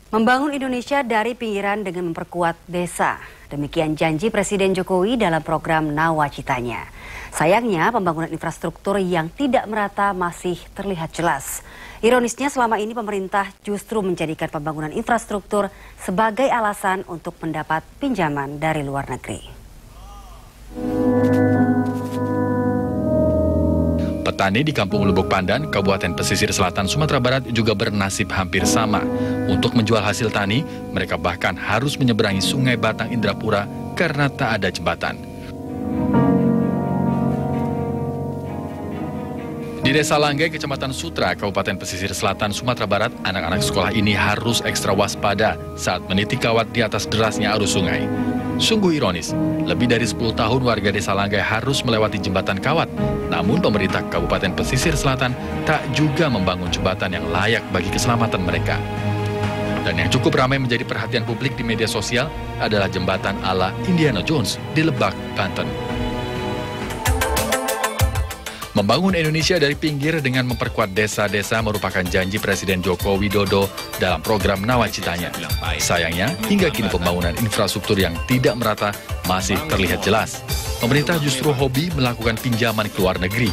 Membangun Indonesia dari pinggiran dengan memperkuat desa. Demikian janji Presiden Jokowi dalam program Nawacitanya. Sayangnya pembangunan infrastruktur yang tidak merata masih terlihat jelas. Ironisnya selama ini pemerintah justru menjadikan pembangunan infrastruktur sebagai alasan untuk mendapat pinjaman dari luar negeri. Petani di Kampung Lubuk Pandan, Kabupaten Pesisir Selatan, Sumatera Barat juga bernasib hampir sama. Untuk menjual hasil tani, mereka bahkan harus menyeberangi Sungai Batang Indrapura karena tak ada jembatan. Di Desa Langgai, Kecamatan Sutra, Kabupaten Pesisir Selatan, Sumatera Barat, anak-anak sekolah ini harus ekstra waspada saat meniti kawat di atas derasnya arus sungai. Sungguh ironis, lebih dari 10 tahun warga Desa Langgai harus melewati jembatan kawat. Namun pemerintah Kabupaten Pesisir Selatan tak juga membangun jembatan yang layak bagi keselamatan mereka. Dan yang cukup ramai menjadi perhatian publik di media sosial adalah jembatan ala Indiana Jones di Lebak, Banten. Membangun Indonesia dari pinggir dengan memperkuat desa-desa merupakan janji Presiden Joko Widodo dalam program Nawacitanya. Sayangnya, hingga kini pembangunan infrastruktur yang tidak merata masih terlihat jelas. Pemerintah justru hobi melakukan pinjaman ke luar negeri.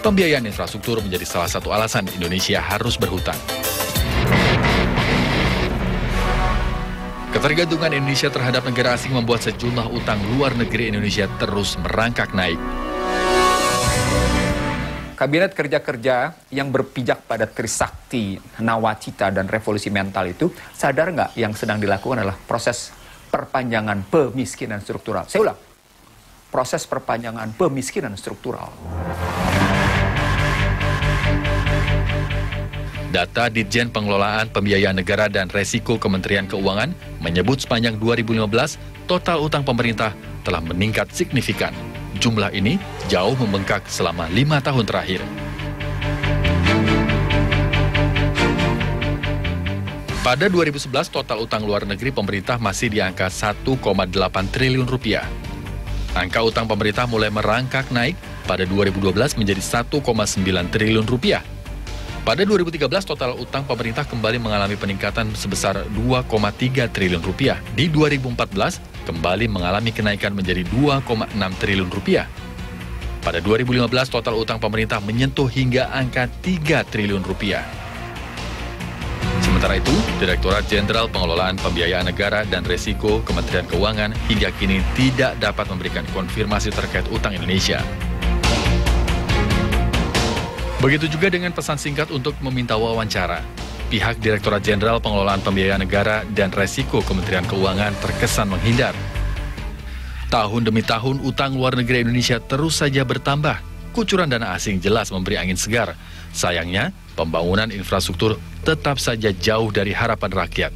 Pembiayaan infrastruktur menjadi salah satu alasan Indonesia harus berhutang. Ketergantungan Indonesia terhadap negara asing membuat sejumlah utang luar negeri Indonesia terus merangkak naik. Kabinet kerja-kerja yang berpijak pada Trisakti, Nawacita, dan revolusi mental itu sadar nggak yang sedang dilakukan adalah proses perpanjangan pemiskinan struktural. Saya ulang, proses perpanjangan pemiskinan struktural. Data Ditjen Pengelolaan Pembiayaan Negara dan Resiko Kementerian Keuangan menyebut sepanjang 2015, total utang pemerintah telah meningkat signifikan. Jumlah ini jauh membengkak selama 5 tahun terakhir. Pada 2011, total utang luar negeri pemerintah masih di angka 1,8 triliun rupiah. Angka utang pemerintah mulai merangkak naik pada 2012 menjadi 1,9 triliun rupiah. Pada 2013, total utang pemerintah kembali mengalami peningkatan sebesar 2,3 triliun rupiah. Di 2014, kembali mengalami kenaikan menjadi 2,6 triliun rupiah. Pada 2015, total utang pemerintah menyentuh hingga angka 3 triliun rupiah. Sementara itu, Direktorat Jenderal Pengelolaan Pembiayaan Negara dan Resiko Kementerian Keuangan hingga kini tidak dapat memberikan konfirmasi terkait utang Indonesia. Begitu juga dengan pesan singkat untuk meminta wawancara. Pihak Direktorat Jenderal Pengelolaan Pembiayaan Negara dan Resiko Kementerian Keuangan terkesan menghindar. Tahun demi tahun, utang luar negeri Indonesia terus saja bertambah. Kucuran dana asing jelas memberi angin segar. Sayangnya, pembangunan infrastruktur tetap saja jauh dari harapan rakyat.